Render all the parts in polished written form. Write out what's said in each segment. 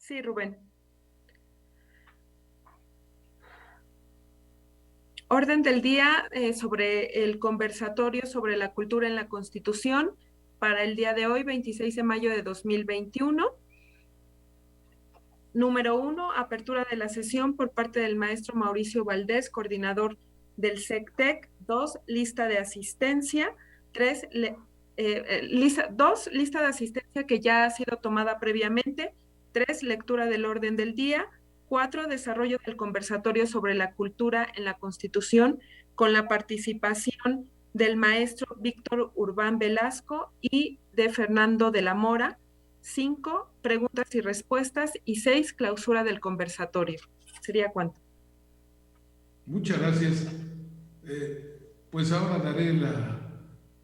Sí, Rubén. Orden del día sobre el conversatorio sobre la cultura en la Constitución para el día de hoy, 26 de mayo de 2021. Número 1, apertura de la sesión por parte del maestro Mauricio Valdés, coordinador del SECTEC. 2, lista de asistencia. 3, lista de asistencia que ya ha sido tomada previamente. 3, lectura del orden del día. 4, desarrollo del conversatorio sobre la cultura en la Constitución con la participación del maestro Víctor Urbán Velasco y de Fernando de la Mora. 5, preguntas y respuestas. Y 6, clausura del conversatorio. ¿Sería cuánto? Muchas gracias. Pues ahora daré la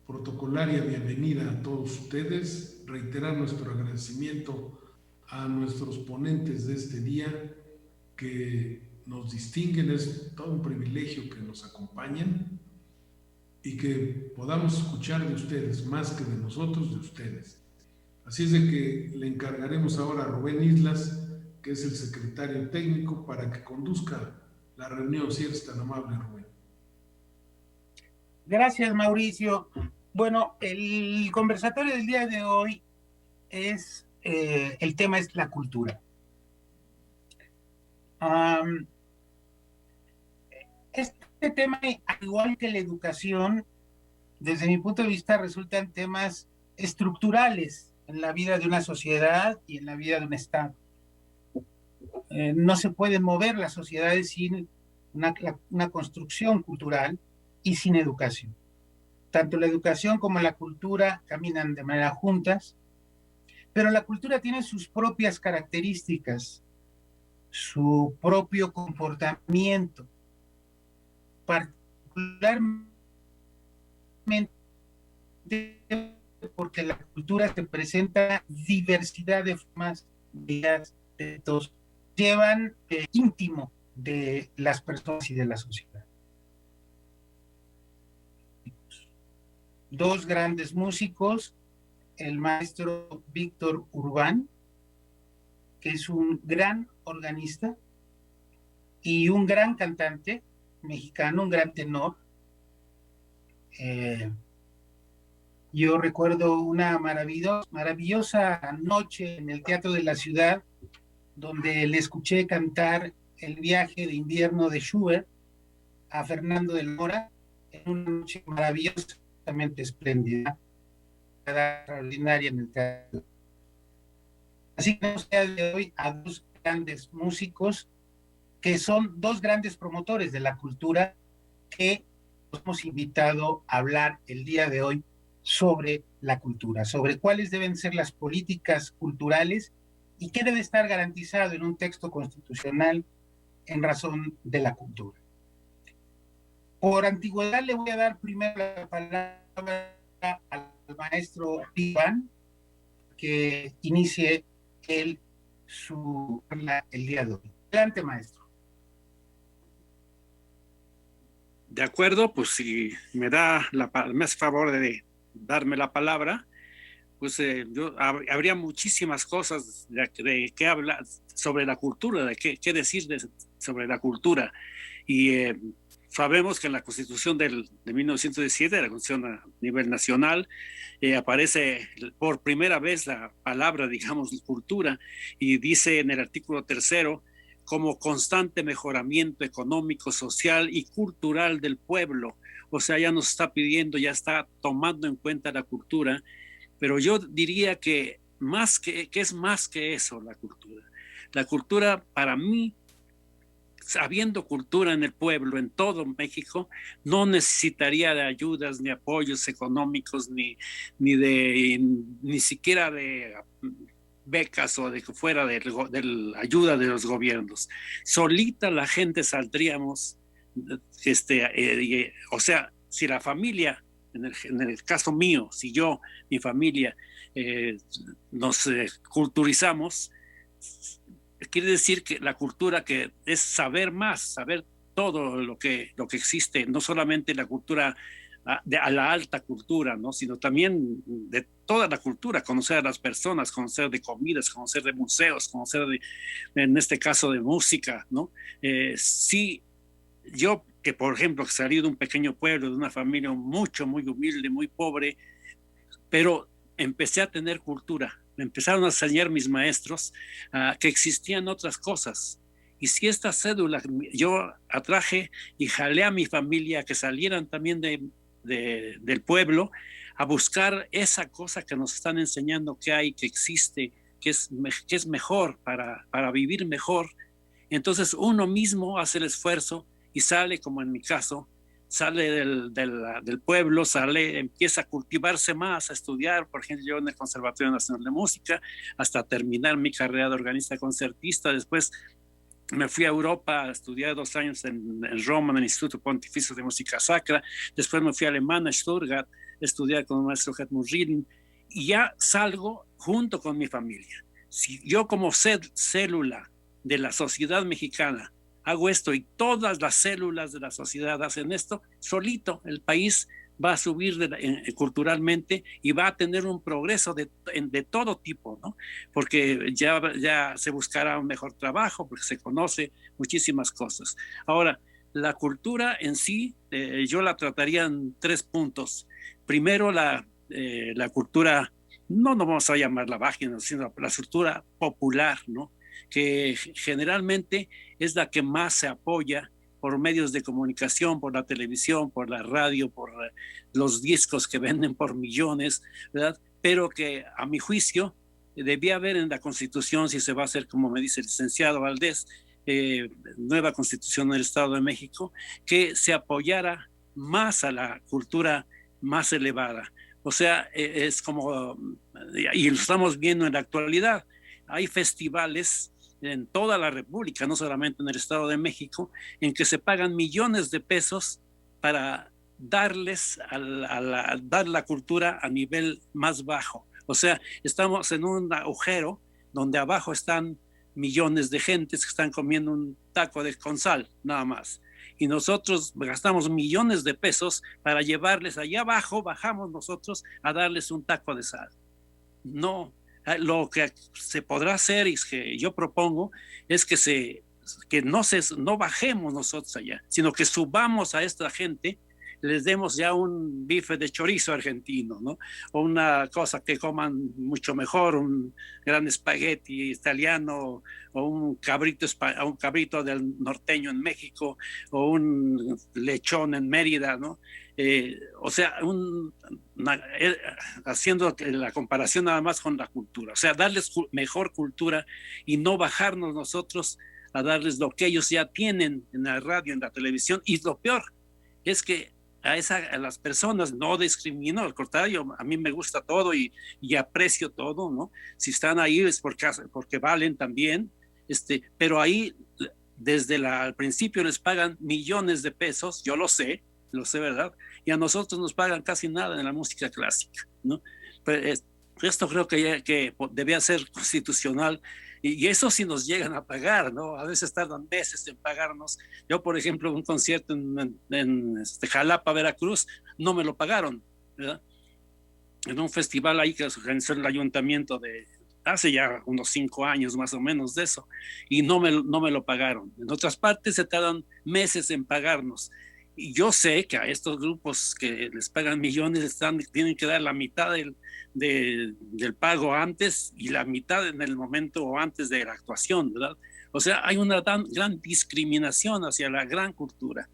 protocolaria bienvenida a todos ustedes, reiterar nuestro agradecimiento a nuestros ponentes de este día que nos distinguen, es todo un privilegio que nos acompañen y que podamos escuchar de ustedes, más que de nosotros, de ustedes. Así es de que le encargaremos ahora a Rubén Islas, que es el secretario técnico, para que conduzca la reunión, si eres tan amable, Rubén. Gracias, Mauricio. Bueno, el conversatorio del día de hoy es, el tema es la cultura. Este tema, al igual que la educación, desde mi punto de vista, resultan temas estructurales en la vida de una sociedad y en la vida de un Estado. No se pueden mover las sociedades sin una construcción cultural y sin educación. Tanto la educación como la cultura caminan de manera juntas, pero la cultura tiene sus propias características, su propio comportamiento, particularmente porque la cultura se presenta diversidad de formas, de todos, llevan íntimo de las personas y de la sociedad. Dos grandes músicos, el maestro Víctor Urbán, que es un gran organista, y un gran cantante mexicano, un gran tenor. Yo recuerdo una maravillosa noche en el Teatro de la Ciudad, donde le escuché cantar El viaje de invierno de Schubert a Fernando de la Mora, en una noche maravillosamente espléndida, extraordinaria en el teatro. Así que nos queda de hoy a dos grandes músicos que son dos grandes promotores de la cultura que nos hemos invitado a hablar el día de hoy sobre la cultura, sobre cuáles deben ser las políticas culturales y qué debe estar garantizado en un texto constitucional en razón de la cultura. Por antigüedad le voy a dar primero la palabra al maestro Iván, que inicie su charla el día de hoy. Adelante, maestro. De acuerdo, pues si me hace favor de darme la palabra, pues habría muchísimas cosas de qué hablar sobre la cultura, de qué decir sobre la cultura. Y sabemos que en la Constitución de 1917, la Constitución a nivel nacional, aparece por primera vez la palabra, digamos, cultura, y dice en el artículo 3: como constante mejoramiento económico, social y cultural del pueblo. O sea, ya nos está pidiendo, ya está tomando en cuenta la cultura, pero yo diría que es más que eso la cultura. La cultura, para mí, habiendo cultura en el pueblo, en todo México, no necesitaría de ayudas ni apoyos económicos, ni siquiera de becas o de que fuera de la ayuda de los gobiernos. Solita la gente saldríamos, o sea, si la familia, en el caso mío, si yo, mi familia, nos culturizamos, quiere decir que la cultura, que es saber más, saber todo lo que existe, no solamente la cultura a la alta cultura, ¿no? Sino también de toda la cultura, conocer a las personas, conocer de comidas, conocer de museos, conocer de, en este caso, de música, ¿no? Sí, yo que por ejemplo salí de un pequeño pueblo, de una familia muy humilde, muy pobre, pero empecé a tener cultura. Me empezaron a enseñar mis maestros que existían otras cosas. Y si esta cédula yo atraje y jalé a mi familia que salieran también del pueblo a buscar esa cosa que nos están enseñando que hay, que existe, que es mejor para vivir mejor. Entonces uno mismo hace el esfuerzo y sale, como en mi caso, sale del pueblo, empieza a cultivarse más, a estudiar, por ejemplo, yo en el Conservatorio Nacional de Música, hasta terminar mi carrera de organista concertista. Después me fui a Europa a estudiar 2 años en Roma, en el Instituto Pontificio de Música Sacra. Después me fui a Alemania, a Stuttgart, a estudiar con el maestro Edmund Riedling, y ya salgo junto con mi familia. Si yo como célula de la sociedad mexicana hago esto y todas las células de la sociedad hacen esto, solito el país va a subir culturalmente y va a tener un progreso de todo tipo, ¿no? Porque ya se buscará un mejor trabajo, porque se conoce muchísimas cosas. Ahora, la cultura en sí, yo la trataría en 3 puntos. Primero, la cultura, no vamos a llamarla baja, sino la cultura popular, ¿no? Que generalmente es la que más se apoya por medios de comunicación, por la televisión, por la radio, por los discos que venden por millones, ¿verdad? Pero que a mi juicio debía haber en la Constitución, si se va a hacer como me dice el licenciado Valdés, nueva Constitución del Estado de México, que se apoyara más a la cultura más elevada. O sea, es como, y lo estamos viendo en la actualidad, hay festivales en toda la República, no solamente en el Estado de México, en que se pagan millones de pesos para darles dar la cultura a nivel más bajo. O sea, estamos en un agujero donde abajo están millones de gentes que están comiendo un taco con sal, nada más. Y nosotros gastamos millones de pesos para llevarles allá abajo, bajamos nosotros a darles un taco de sal. No, lo que se podrá hacer y que yo propongo es que no bajemos nosotros allá, sino que subamos a esta gente, les demos ya un bife de chorizo argentino, ¿no? O una cosa que coman mucho mejor, un gran espagueti italiano, o un cabrito del norteño en México, o un lechón en Mérida, ¿no? O sea, haciendo la comparación nada más con la cultura, o sea, darles mejor cultura y no bajarnos nosotros a darles lo que ellos ya tienen en la radio, en la televisión. Y lo peor es que a las personas no discrimino, al contrario, a mí me gusta todo y aprecio todo, ¿no? Si están ahí es porque valen también, pero ahí desde al principio les pagan millones de pesos, yo lo sé, ¿verdad? Y a nosotros nos pagan casi nada en la música clásica, ¿no? Pues esto creo que debía ser constitucional, y eso sí nos llegan a pagar, ¿no? A veces tardan meses en pagarnos. Yo, por ejemplo, un concierto en Jalapa, Veracruz, no me lo pagaron, ¿verdad? En un festival ahí que organizó el ayuntamiento hace ya unos 5 años más o menos de eso, y no me lo pagaron. En otras partes se tardan meses en pagarnos. Y yo sé que a estos grupos que les pagan millones tienen que dar la mitad del pago antes y la mitad en el momento o antes de la actuación, ¿verdad? O sea, hay una gran discriminación hacia la gran cultura.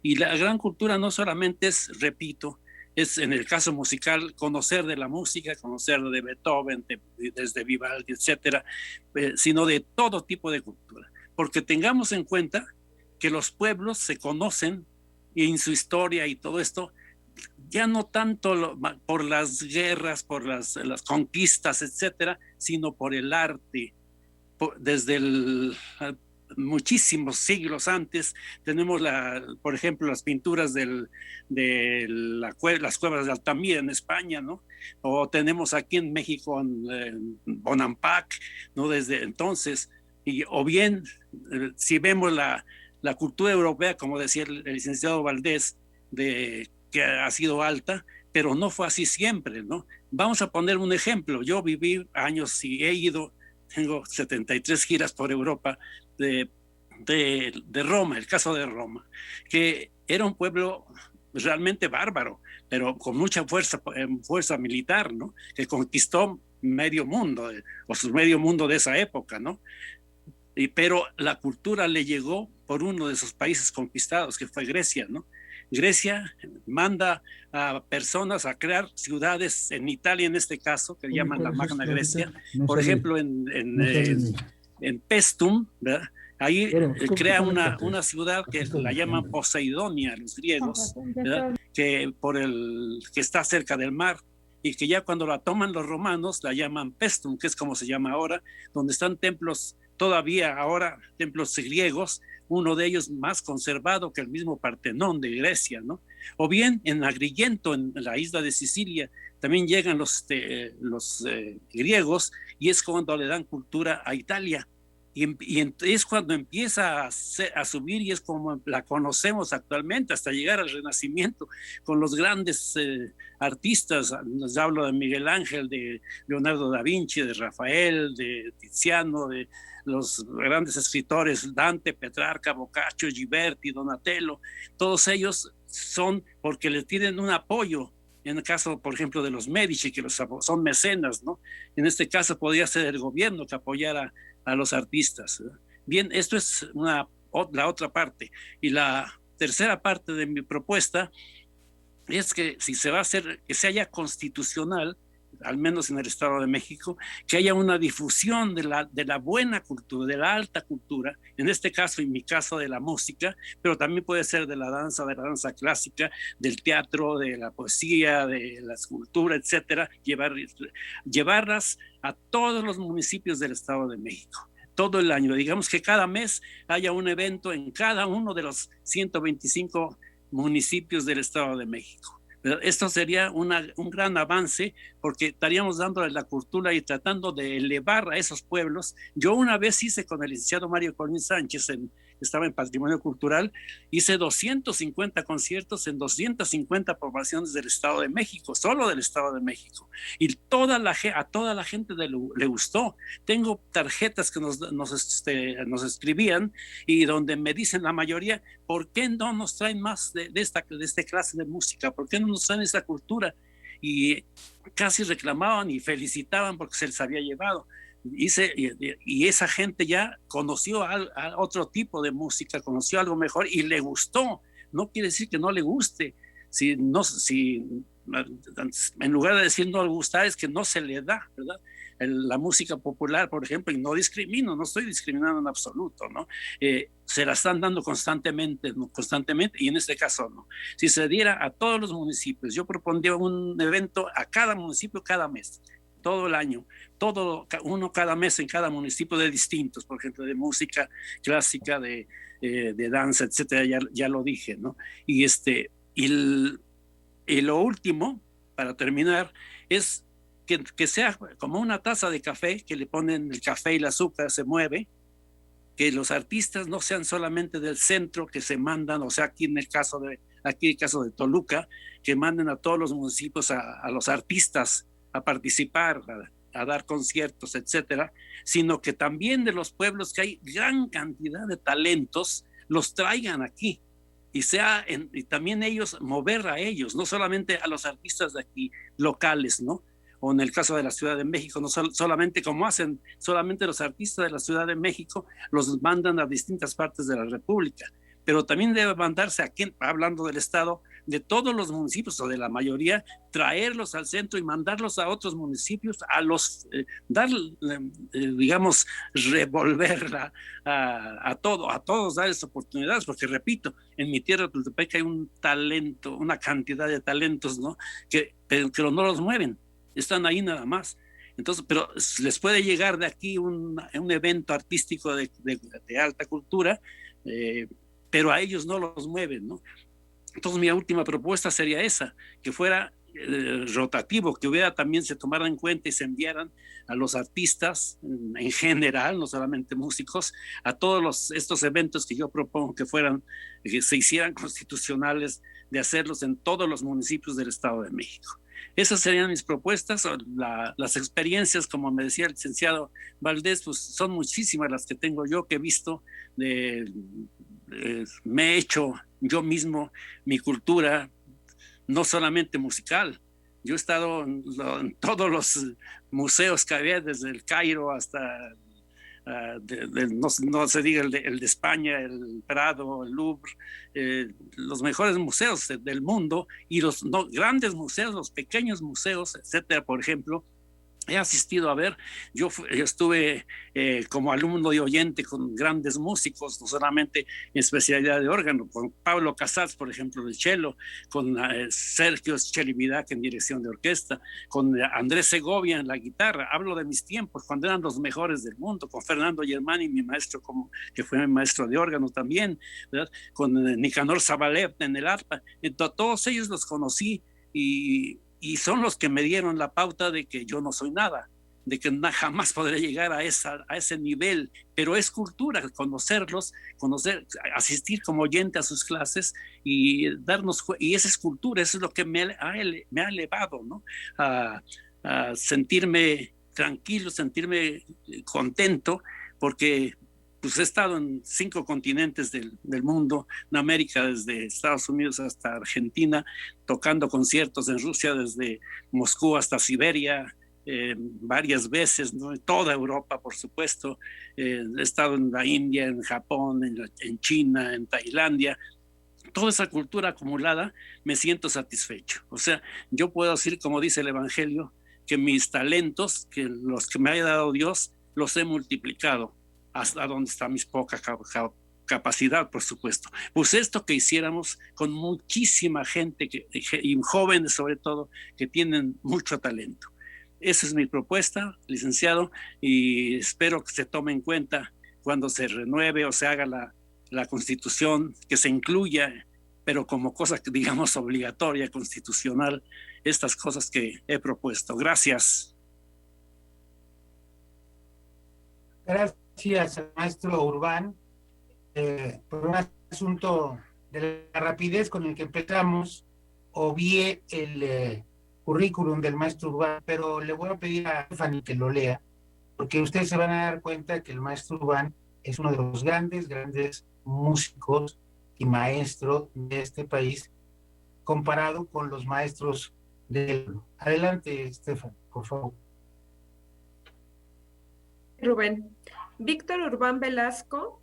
Y la gran cultura no solamente es, repito, es en el caso musical conocer de la música, conocer de Beethoven, desde Vivaldi, etcétera, sino de todo tipo de cultura. Porque tengamos en cuenta que los pueblos se conocen y en su historia y todo esto, ya no tanto por las guerras, por las conquistas, etcétera, sino por el arte. Desde muchísimos siglos antes tenemos por ejemplo, las pinturas de las cuevas de Altamira en España, ¿no? O tenemos aquí en México en Bonampak, ¿no? Desde entonces, o bien si vemos la cultura europea, como decía el licenciado Valdés, de que ha sido alta, pero no fue así siempre, ¿no? Vamos a poner un ejemplo. Yo viví años y tengo 73 giras por Europa de Roma, el caso de Roma, que era un pueblo realmente bárbaro, pero con mucha fuerza militar, ¿no? Que conquistó medio mundo, o medio mundo de esa época, ¿no? Pero la cultura le llegó por uno de esos países conquistados, que fue Grecia, ¿no? Grecia manda a personas a crear ciudades en Italia, en este caso, que llaman la Magna Grecia. Por ejemplo, en Pestum, ¿verdad? Ahí crea una ciudad que la llaman Poseidonia, los griegos, ¿verdad? Que está cerca del mar, y que ya cuando la toman los romanos la llaman Pestum, que es como se llama ahora, donde están templos todavía ahora, templos griegos, uno de ellos más conservado que el mismo Partenón de Grecia, ¿no? O bien en Agrigento, en la isla de Sicilia, también llegan los griegos, y es cuando le dan cultura a Italia. Y es cuando empieza a subir, y es como la conocemos actualmente, hasta llegar al Renacimiento, con los grandes artistas. Les hablo de Miguel Ángel, de Leonardo da Vinci, de Rafael, de Tiziano, de los grandes escritores Dante, Petrarca, Boccaccio, Ghiberti, Donatello. Todos ellos son porque le tienen un apoyo. En el caso, por ejemplo, de los Medici, que son mecenas, ¿no? En este caso podría ser el gobierno que apoyara a los artistas. Bien, esto es la otra parte. Y la tercera parte de mi propuesta es que si se va a hacer, que se haya constitucional, al menos en el Estado de México, que haya una difusión de la buena cultura, de la alta cultura, en este caso, en mi caso, de la música, pero también puede ser de la danza clásica, del teatro, de la poesía, de la escultura, etcétera, llevarlas a todos los municipios del Estado de México, todo el año. Digamos que cada mes haya un evento en cada uno de los 125 municipios del Estado de México. Pero esto sería un gran avance, porque estaríamos dándole la cultura y tratando de elevar a esos pueblos. Yo una vez hice con el licenciado Mario Colín Sánchez, estaba en Patrimonio Cultural, hice 250 conciertos en 250 poblaciones del Estado de México, solo del Estado de México. Y a toda la gente le gustó. Tengo tarjetas que nos escribían, y donde me dicen la mayoría, ¿por qué no nos traen más de esta clase de música? ¿Por qué no nos traen esta cultura? Y casi reclamaban y felicitaban porque se les había llevado. Y esa gente ya conoció a otro tipo de música, conoció algo mejor y le gustó. No quiere decir que no le guste. En lugar de decir no le gusta, es que no se le da, ¿verdad? La música popular, por ejemplo, y no estoy discriminando en absoluto, ¿no? Se la están dando constantemente, y en este caso no. Si se diera a todos los municipios, yo propondría un evento a cada municipio cada mes, todo el año, uno cada mes en cada municipio, de distintos, por ejemplo, de música clásica, de danza, etcétera, ya lo dije, ¿no? Y lo último, para terminar, es que sea como una taza de café, que le ponen el café y el azúcar, se mueve, que los artistas no sean solamente del centro, que se mandan, o sea, aquí el caso de Toluca, que manden a todos los municipios a los artistas a participar, a dar conciertos, etcétera, sino que también de los pueblos, que hay gran cantidad de talentos, los traigan aquí, y también mover a ellos, no solamente a los artistas de aquí, locales, ¿no? O en el caso de la Ciudad de México, no solamente como hacen, solamente los artistas de la Ciudad de México los mandan a distintas partes de la República, pero también debe mandarse aquí, hablando del Estado, de todos los municipios, o de la mayoría, traerlos al centro y mandarlos a otros municipios, digamos, revolver a todos, darles oportunidades, porque repito, en mi tierra, Tultepec, hay un talento, una cantidad de talentos, ¿no? Pero no los mueven, están ahí nada más. Entonces, pero les puede llegar de aquí un evento artístico de alta cultura, pero a ellos no los mueven, ¿no? Entonces mi última propuesta sería esa, que fuera rotativo, que también se tomaran en cuenta y se enviaran a los artistas en general, no solamente músicos, a todos estos eventos que yo propongo que se hicieran constitucionales, de hacerlos en todos los municipios del Estado de México. Esas serían mis propuestas. Las experiencias, como me decía el licenciado Valdés, pues son muchísimas las que tengo yo, que he visto. Me he hecho yo mismo mi cultura, no solamente musical. Yo he estado en todos los museos que había, desde el Cairo hasta no se diga el de España, el Prado, el Louvre, los mejores museos del mundo, y los grandes museos, los pequeños museos, etcétera. Por ejemplo, he asistido a ver, yo estuve como alumno y oyente con grandes músicos, no solamente en especialidad de órgano, con Pablo Casals, por ejemplo, de cello, con Sergio Schelimidak en dirección de orquesta, con Andrés Segovia en la guitarra. Hablo de mis tiempos, cuando eran los mejores del mundo, con Fernando Germani, mi maestro, que fue mi maestro de órgano también, ¿verdad? Con Nicanor Zabalev en el arpa. Entonces, todos ellos los conocí y son los que me dieron la pauta de que yo no soy nada, de que jamás podré llegar a ese nivel, pero es cultura, asistir como oyente a sus clases y y esa es cultura, eso es lo que me ha elevado, ¿no? A sentirme tranquilo, sentirme contento, porque pues he estado en 5 continentes del mundo, en América, desde Estados Unidos hasta Argentina, tocando conciertos en Rusia, desde Moscú hasta Siberia, varias veces, ¿no? En toda Europa, por supuesto. He estado en la India, en Japón, en China, en Tailandia. Toda esa cultura acumulada, me siento satisfecho. O sea, yo puedo decir, como dice el Evangelio, que mis talentos, que los que me haya dado Dios, los he multiplicado hasta donde está mi poca capacidad, por supuesto. Pues esto que hiciéramos con muchísima gente, y jóvenes sobre todo, que tienen mucho talento. Esa es mi propuesta, licenciado, y espero que se tome en cuenta cuando se renueve o se haga la Constitución, que se incluya, pero como cosa, digamos, obligatoria, constitucional, estas cosas que he propuesto. Gracias. Gracias al maestro Urbán por un asunto de la rapidez con el que empezamos. Obvié el currículum del maestro Urbán, pero le voy a pedir a Fanny que lo lea, porque ustedes se van a dar cuenta que el maestro Urbán es uno de los grandes músicos y maestros de este país, comparado con los maestros del... Adelante, Estefan, por favor. Rubén. Víctor Urbán Velasco,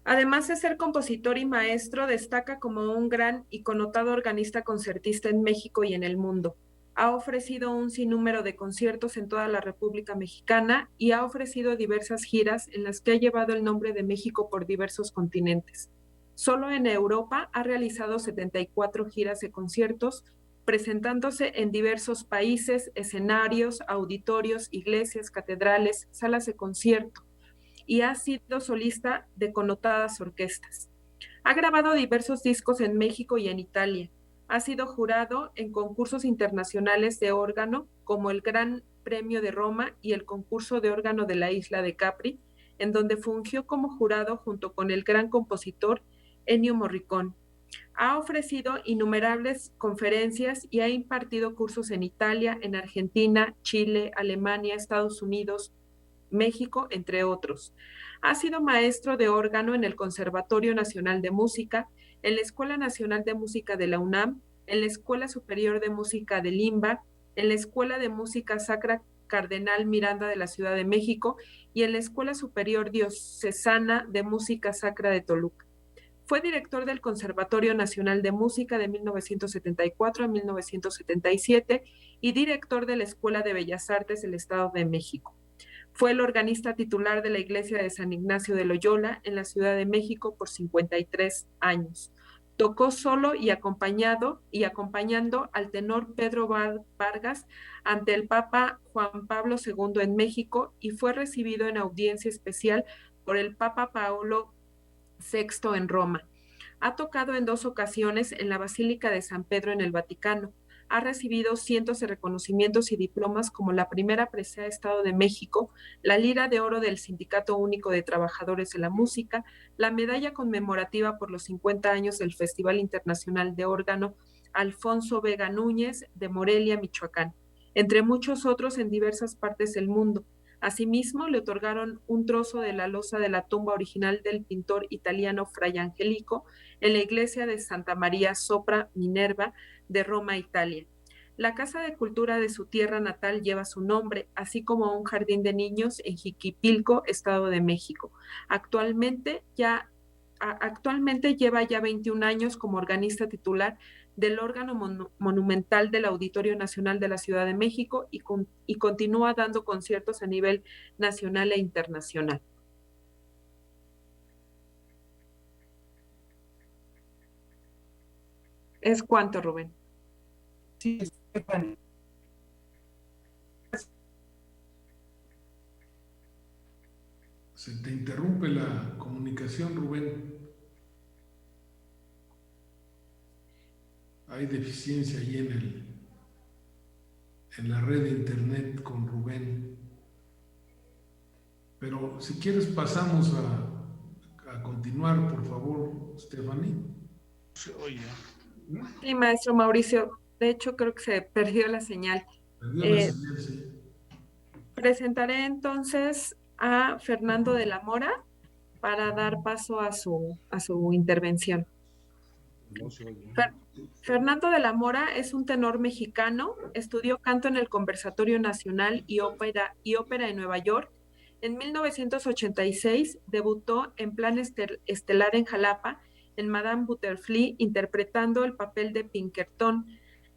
además de ser compositor y maestro, destaca como un gran y connotado organista concertista en México y en el mundo. Ha ofrecido un sinnúmero de conciertos en toda la República Mexicana y ha ofrecido diversas giras en las que ha llevado el nombre de México por diversos continentes. Solo en Europa ha realizado 74 giras de conciertos, presentándose en diversos países, escenarios, auditorios, iglesias, catedrales, salas de concierto, y ha sido solista de connotadas orquestas. Ha grabado diversos discos en México y en Italia. Ha sido jurado en concursos internacionales de órgano, como el Gran Premio de Roma y el concurso de órgano de la isla de Capri, en donde fungió como jurado junto con el gran compositor Ennio Morricone. Ha ofrecido innumerables conferencias y ha impartido cursos en Italia, en Argentina, Chile, Alemania, Estados Unidos, México, entre otros. Ha sido maestro de órgano en el Conservatorio Nacional de Música, en la Escuela Nacional de Música de la UNAM, en la Escuela Superior de Música de Limba, en la Escuela de Música Sacra Cardenal Miranda de la Ciudad de México y en la Escuela Superior Diocesana de Música Sacra de Toluca. Fue director del Conservatorio Nacional de Música de 1974 a 1977 y director de la Escuela de Bellas Artes del Estado de México. Fue el organista titular de la Iglesia de San Ignacio de Loyola en la Ciudad de México por 53 años. Tocó solo y acompañando al tenor Pedro Vargas ante el Papa Juan Pablo II en México y fue recibido en audiencia especial por el Papa Paulo VI en Roma. Ha tocado en 2 ocasiones en la Basílica de San Pedro en el Vaticano. Ha recibido cientos de reconocimientos y diplomas como la primera presea Estado de México, la Lira de Oro del Sindicato Único de Trabajadores de la Música, la medalla conmemorativa por los 50 años del Festival Internacional de Órgano Alfonso Vega Núñez de Morelia, Michoacán, entre muchos otros en diversas partes del mundo. Asimismo, le otorgaron un trozo de la losa de la tumba original del pintor italiano Fray Angelico en la iglesia de Santa María Sopra Minerva de Roma, Italia. La Casa de Cultura de su tierra natal lleva su nombre, así como un jardín de niños en Jiquipilco, Estado de México. Actualmente lleva ya 21 años como organista titular del órgano monumental del Auditorio Nacional de la Ciudad de México y continúa dando conciertos a nivel nacional e internacional. ¿Es cuánto, Rubén? Sí, Stephanie. Se te interrumpe la comunicación, Rubén. Hay deficiencia ahí en la red de internet con Rubén. Pero si quieres pasamos a continuar, por favor, Stephanie. Sí, maestro Mauricio. De hecho, creo que se perdió la señal. Perdió la señal, sí. Presentaré entonces a Fernando de la Mora para dar paso a su intervención. Fernando de la Mora es un tenor mexicano, estudió canto en el Conservatorio Nacional y Ópera en Nueva York. En 1986 debutó en Plan Estelar en Jalapa, en Madame Butterfly, interpretando el papel de Pinkerton.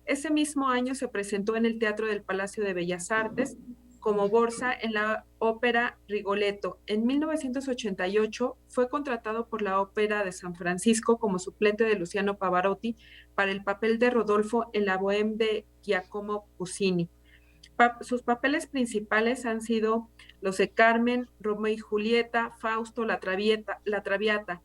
Ese mismo año se presentó en el Teatro del Palacio de Bellas Artes como Borsa en la ópera Rigoletto. En 1988 fue contratado por la Ópera de San Francisco como suplente de Luciano Pavarotti para el papel de Rodolfo en la Bohème de Giacomo Puccini. Sus papeles principales han sido los de Carmen, Romeo y Julieta, Fausto, la Traviata,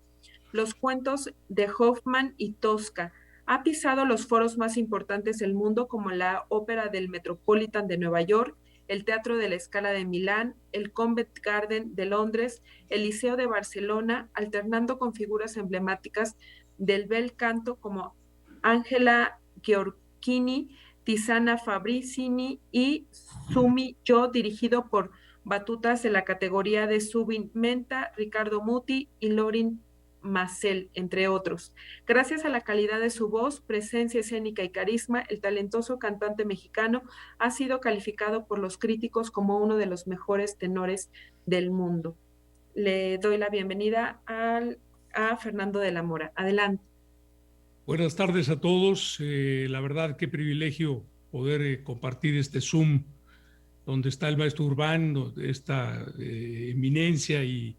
los cuentos de Hoffmann y Tosca. Ha pisado los foros más importantes del mundo como la Ópera del Metropolitan de Nueva York, el Teatro de la Scala de Milán, el Covent Garden de Londres, el Liceo de Barcelona, alternando con figuras emblemáticas del bel canto como Angela Gheorghini, Tiziana Fabricini y Sumi Yo, dirigido por batutas de la categoría de Zubin Mehta, Ricardo Muti y Lorin Maazel, entre otros. Gracias a la calidad de su voz, presencia escénica y carisma, el talentoso cantante mexicano ha sido calificado por los críticos como uno de los mejores tenores del mundo. Le doy la bienvenida a Fernando de la Mora. Adelante. Buenas tardes a todos. La verdad, qué privilegio poder compartir este Zoom donde está el maestro Urbán, esta eminencia y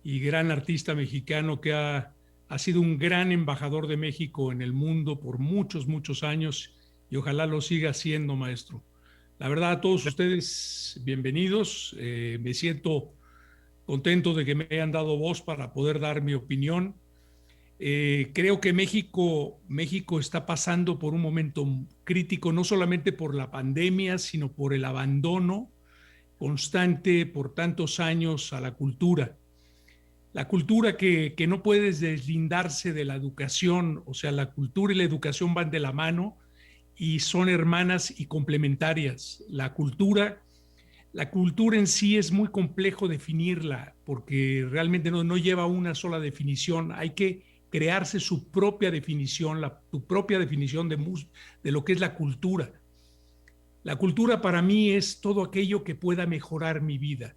gran artista mexicano que ha sido un gran embajador de México en el mundo por muchos, muchos años y ojalá lo siga siendo, maestro. La verdad, a todos ustedes, bienvenidos. Me siento contento de que me hayan dado voz para poder dar mi opinión. Creo que México está pasando por un momento crítico, no solamente por la pandemia, sino por el abandono constante por tantos años a la cultura. La cultura que no puede deslindarse de la educación, o sea, la cultura y la educación van de la mano y son hermanas y complementarias. La cultura en sí es muy complejo definirla porque realmente no lleva una sola definición. Hay que crearse su propia definición, tu propia definición de lo que es la cultura. La cultura para mí es todo aquello que pueda mejorar mi vida.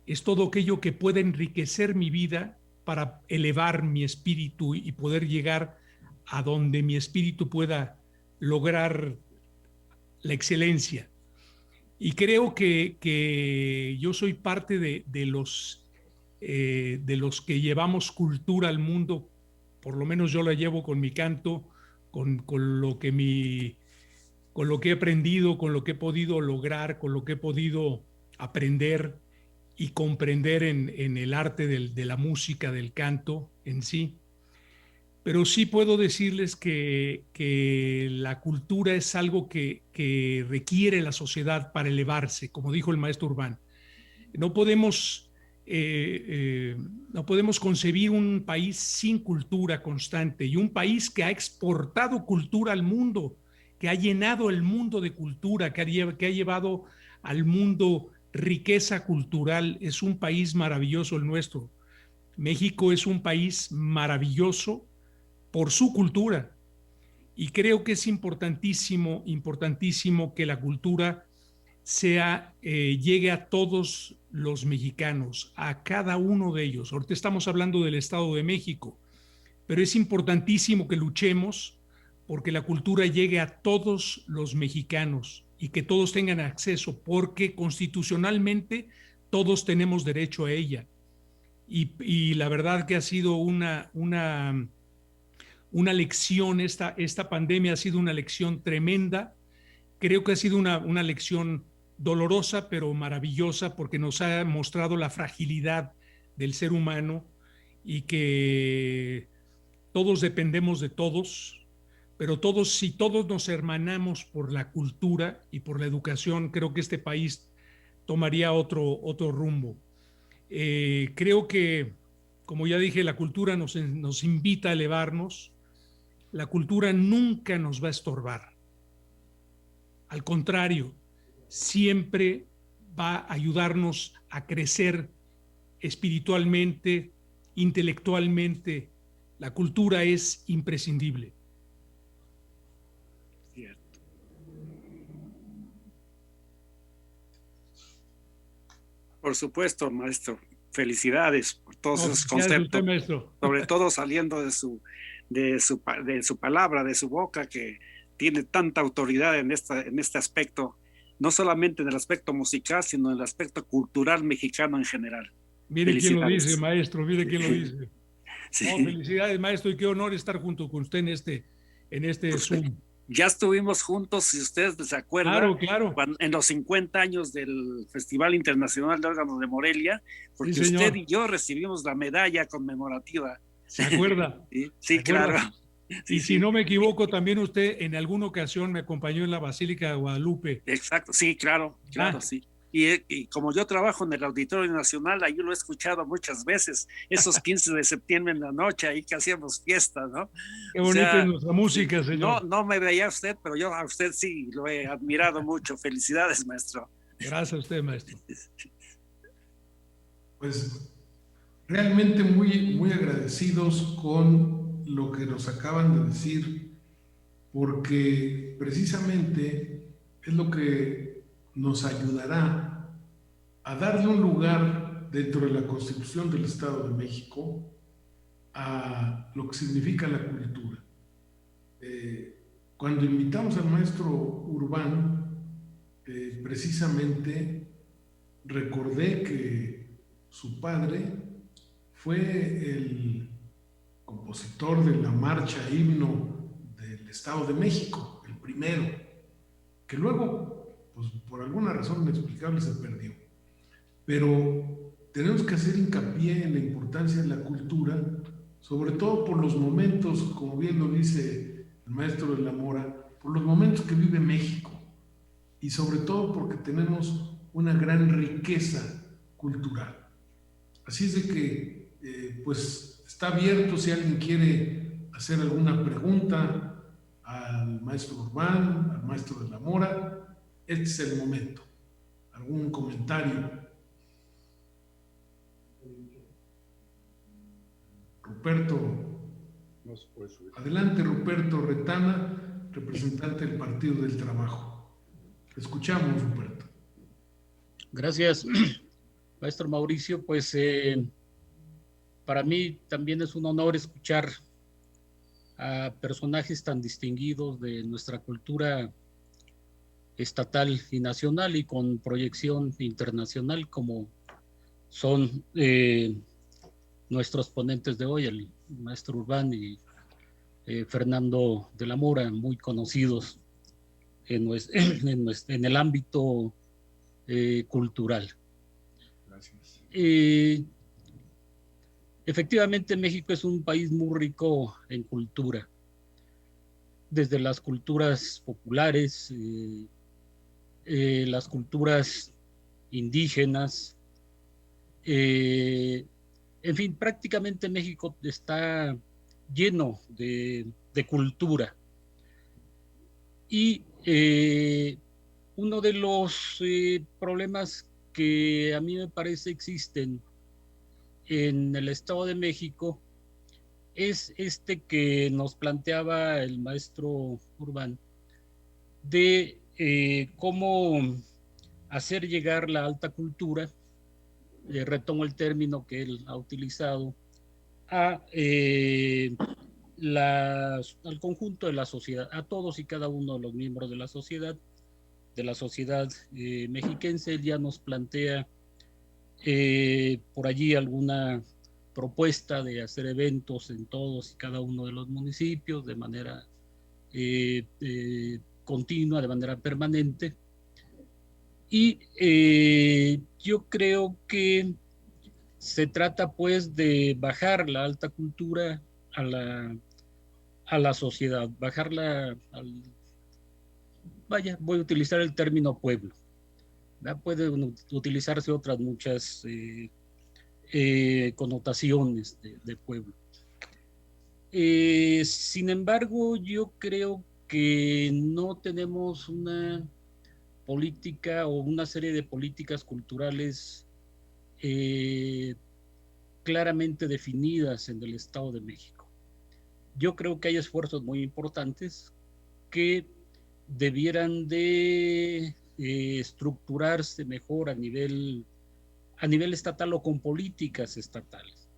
Es todo aquello que pueda enriquecer mi vida para elevar mi espíritu y poder llegar a donde mi espíritu pueda lograr la excelencia. Y creo que yo soy parte de los que llevamos cultura al mundo. Por lo menos yo la llevo con mi canto, con lo que he aprendido, con lo que he podido lograr, con lo que he podido aprender y comprender en el arte de la música, del canto en sí. pero sí puedo decirles que la cultura es algo que requiere la sociedad para elevarse, como dijo el maestro Urbán. No podemos, no podemos concebir un país sin cultura constante, y un país que ha exportado cultura al mundo, que ha llenado el mundo de cultura, que ha llevado al mundo riqueza cultural. Es un país maravilloso el nuestro. México es un país maravilloso por su cultura, y creo que es importantísimo, importantísimo que la cultura llegue a todos los mexicanos, a cada uno de ellos. Ahorita estamos hablando del Estado de México, pero es importantísimo que luchemos porque la cultura llegue a todos los mexicanos y que todos tengan acceso, porque constitucionalmente todos tenemos derecho a ella. Y la verdad que ha sido una lección, esta pandemia ha sido una lección tremenda. Creo que ha sido una lección dolorosa, pero maravillosa, porque nos ha mostrado la fragilidad del ser humano y que todos dependemos de todos, pero todos, si todos nos hermanamos por la cultura y por la educación, creo que este país tomaría otro rumbo. Creo que, como ya dije, la cultura nos invita a elevarnos. La cultura nunca nos va a estorbar. Al contrario, siempre va a ayudarnos a crecer espiritualmente, intelectualmente. La cultura es imprescindible. Cierto. Por supuesto, maestro. Felicidades por todos esos conceptos, sobre todo saliendo de su palabra, de su boca, que tiene tanta autoridad en este aspecto, no solamente en el aspecto musical, sino en el aspecto cultural mexicano en general. Mire quién lo dice, maestro, mire quién lo dice. Sí. No, felicidades, maestro, y qué honor estar junto con usted en este Zoom. Ya estuvimos juntos, si ustedes se acuerdan, claro, claro. En los 50 años del Festival Internacional de Órganos de Morelia, porque sí, usted y yo recibimos la medalla conmemorativa. ¿Se acuerda? Sí, ¿Se claro. acuerda? Sí, y si no me equivoco, también usted en alguna ocasión me acompañó en la Basílica de Guadalupe. Exacto, sí, claro, sí. Y como yo trabajo en el Auditorio Nacional, ahí lo he escuchado muchas veces, esos 15 de septiembre en la noche, ahí que hacíamos fiesta, ¿no? Qué bonita es nuestra música, sí, señor. No me veía usted, pero yo a usted sí lo he admirado mucho. Felicidades, maestro. Gracias a usted, maestro. Pues realmente muy agradecidos con lo que nos acaban de decir, porque precisamente es lo que nos ayudará a darle un lugar dentro de la Constitución del Estado de México a lo que significa la cultura. Cuando invitamos al maestro Urbán, precisamente recordé que su padre fue el compositor de la marcha himno del Estado de México, el primero, que luego, pues, por alguna razón inexplicable se perdió. Pero tenemos que hacer hincapié en la importancia de la cultura, sobre todo por los momentos, como bien lo dice el maestro de la Mora, por los momentos que vive México, y sobre todo porque tenemos una gran riqueza cultural. Así es de que, pues, está abierto si alguien quiere hacer alguna pregunta al maestro Urbán, al maestro de la Mora. Este es el momento. ¿Algún comentario? Ruperto. Adelante, Ruperto Retana, representante del Partido del Trabajo. Escuchamos, Ruperto. Gracias, maestro Mauricio. Pues para mí también es un honor escuchar a personajes tan distinguidos de nuestra cultura estatal y nacional y con proyección internacional, como son nuestros ponentes de hoy, el maestro Urbán y Fernando de la Mora, muy conocidos en el ámbito cultural. Gracias. Efectivamente, México es un país muy rico en cultura, desde las culturas populares, las culturas indígenas, en fin, prácticamente México está lleno de cultura. Y uno de los problemas que a mí me parece existen en el Estado de México es este que nos planteaba el maestro Urbán, de cómo hacer llegar la alta cultura, retomo el término que él ha utilizado, a al conjunto de la sociedad, a todos y cada uno de los miembros de la sociedad mexiquense. Él ya nos plantea por allí alguna propuesta de hacer eventos en todos y cada uno de los municipios de manera continua, de manera permanente. Y yo creo que se trata pues de bajar la alta cultura a la sociedad, bajarla vaya, voy a utilizar el término pueblo. Pueden utilizarse otras muchas connotaciones de pueblo. Sin embargo, yo creo que no tenemos una política o una serie de políticas culturales claramente definidas en el Estado de México. Yo creo que hay esfuerzos muy importantes que debieran de estructurarse mejor a nivel estatal o con políticas estatales.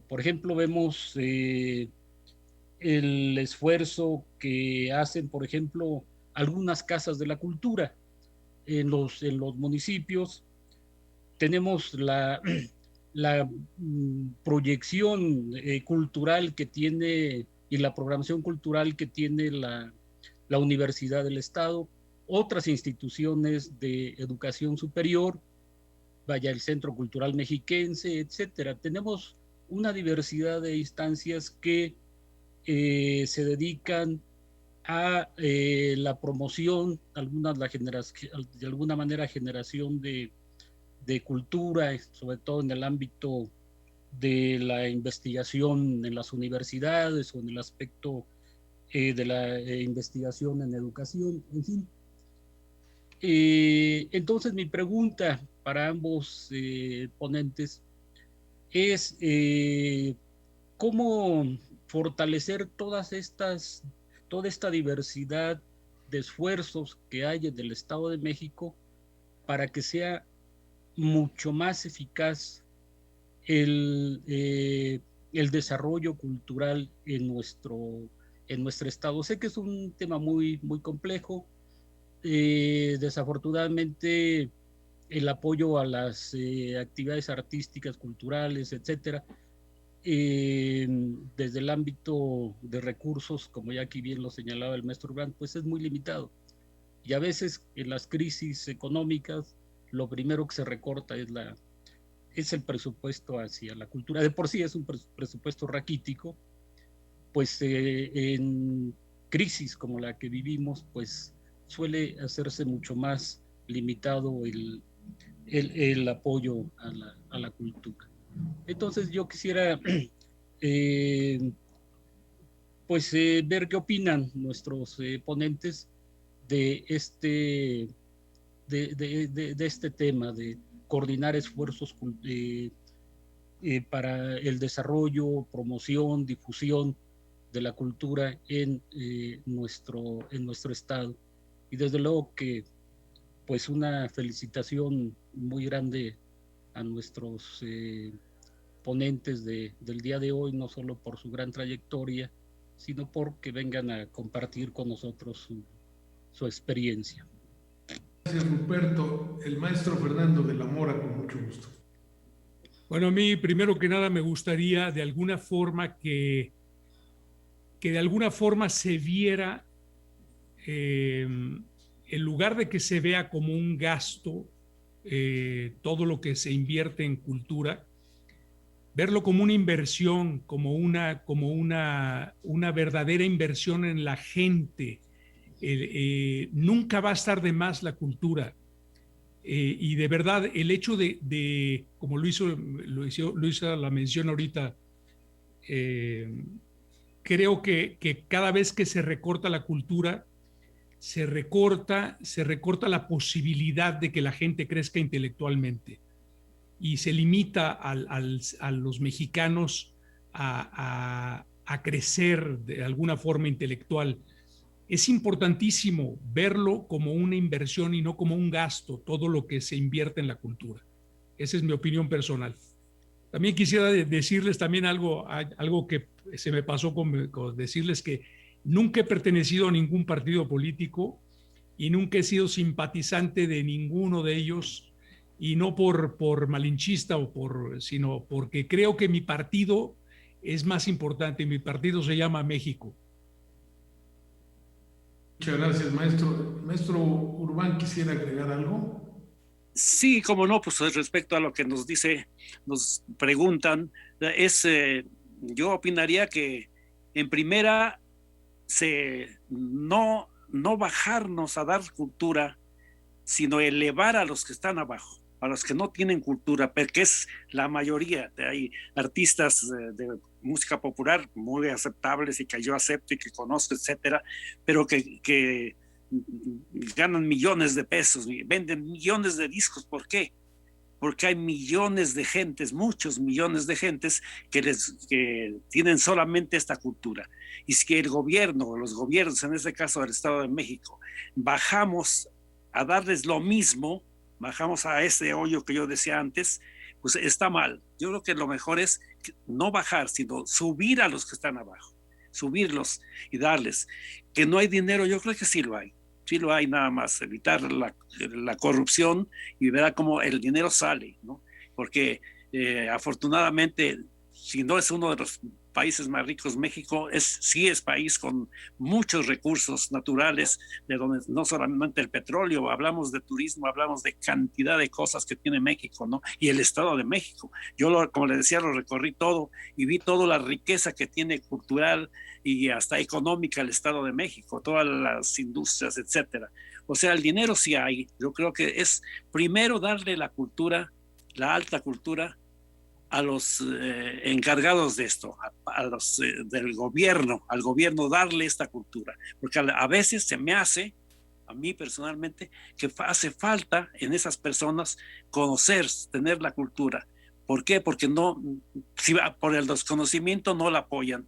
Por ejemplo, vemos el esfuerzo que hacen, por ejemplo, algunas casas de la cultura en los municipios. Tenemos la proyección cultural que tiene y la programación cultural que tiene la Universidad del Estado, otras instituciones de educación superior, vaya, el Centro Cultural Mexiquense, etcétera. Tenemos una diversidad de instancias que se dedican a la promoción, de alguna manera generación de cultura, sobre todo en el ámbito de la investigación en las universidades o en el aspecto de la investigación en educación, en fin. Entonces mi pregunta para ambos ponentes es cómo fortalecer toda esta diversidad de esfuerzos que hay en el Estado de México para que sea mucho más eficaz el desarrollo cultural en nuestro estado. Sé que es un tema muy, muy complejo. Desafortunadamente, el apoyo a las actividades artísticas, culturales, etcétera, desde el ámbito de recursos, como ya aquí bien lo señalaba el maestro Urbán, pues es muy limitado. Y a veces en las crisis económicas, lo primero que se recorta es el presupuesto hacia la cultura. De por sí es un presupuesto raquítico, pues en crisis como la que vivimos, pues suele hacerse mucho más limitado el apoyo a la cultura. Entonces yo quisiera ver qué opinan nuestros ponentes de este tema, de coordinar esfuerzos para el desarrollo, promoción, difusión de la cultura en nuestro estado. Y desde luego que pues una felicitación muy grande a nuestros ponentes del día de hoy, no solo por su gran trayectoria, sino porque vengan a compartir con nosotros su experiencia. Gracias, Ruperto. El maestro Fernando de la Mora, con mucho gusto. Bueno, a mí primero que nada me gustaría de alguna forma que de alguna forma se viera, en lugar de que se vea como un gasto todo lo que se invierte en cultura, verlo como una inversión, como una verdadera inversión en la gente. Nunca va a estar de más la cultura. Y de verdad, el hecho como lo hizo la mención ahorita, creo que cada vez que se recorta la cultura, se recorta la posibilidad de que la gente crezca intelectualmente y se limita a los mexicanos a crecer de alguna forma intelectual. Es importantísimo verlo como una inversión y no como un gasto, todo lo que se invierte en la cultura. Esa es mi opinión personal. También quisiera decirles también algo que se me pasó con decirles que nunca he pertenecido a ningún partido político y nunca he sido simpatizante de ninguno de ellos, y no por malinchista sino porque creo que mi partido es más importante. Mi partido se llama México. Muchas gracias, maestro. Maestro Urbán, ¿quisiera agregar algo? Sí, como no, pues respecto a lo que nos preguntan, yo opinaría que en primera, no bajarnos a dar cultura, sino elevar a los que están abajo, a los que no tienen cultura, porque es la mayoría. Hay artistas de música popular muy aceptables y que yo acepto y que conozco, etcétera, pero que ganan millones de pesos, venden millones de discos. ¿Por qué? Porque hay millones de gentes, muchos millones de gentes que tienen solamente esta cultura. Y si el gobierno, o los gobiernos, en este caso del Estado de México, bajamos a darles lo mismo, bajamos a ese hoyo que yo decía antes, pues está mal. Yo creo que lo mejor es no bajar, sino subir a los que están abajo, subirlos y darles. Que no hay dinero, yo creo que sí lo hay. Sí lo hay, nada más evitar la corrupción y verá cómo el dinero sale, ¿no? Porque afortunadamente, si no es uno de los países más ricos, México sí es país con muchos recursos naturales, de donde no solamente el petróleo, hablamos de turismo, hablamos de cantidad de cosas que tiene México, ¿no? Y el Estado de México. Yo, como les decía, lo recorrí todo y vi toda la riqueza que tiene cultural y hasta económica el Estado de México, todas las industrias, etcétera. O sea, el dinero sí hay. Yo creo que es primero darle la cultura, la alta cultura, a los encargados de esto, a los del gobierno, al gobierno darle esta cultura, porque a veces se me hace, a mí personalmente, que hace falta en esas personas conocer, tener la cultura. ¿Por qué? Porque no, si por el desconocimiento no la apoyan,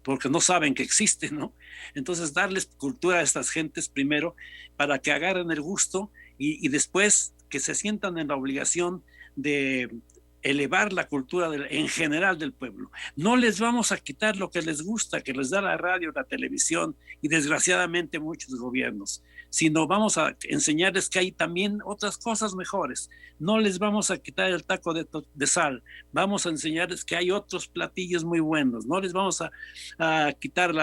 porque no saben que existe, ¿no? Entonces darles cultura a estas gentes primero para que agarren el gusto y después que se sientan en la obligación de elevar la cultura en general del pueblo. No les vamos a quitar lo que les gusta, que les da la radio, la televisión y desgraciadamente muchos gobiernos, sino vamos a enseñarles que hay también otras cosas mejores. No les vamos a quitar el taco de sal, vamos a enseñarles que hay otros platillos muy buenos. No les vamos a quitar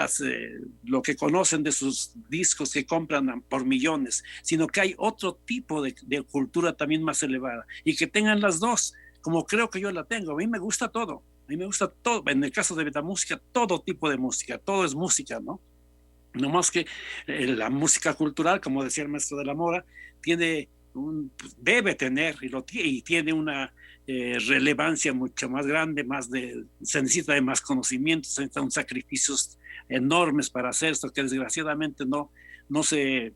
lo que conocen de sus discos que compran por millones, sino que hay otro tipo de cultura también más elevada y que tengan las dos, como creo que yo la tengo. A mí me gusta todo, en el caso de Betamúsica, todo tipo de música, todo es música, ¿no? No más que la música cultural, como decía el maestro de la Mora, debe tener y tiene una relevancia mucho más grande, se necesita de más conocimientos, se necesitan sacrificios enormes para hacer esto, que desgraciadamente no se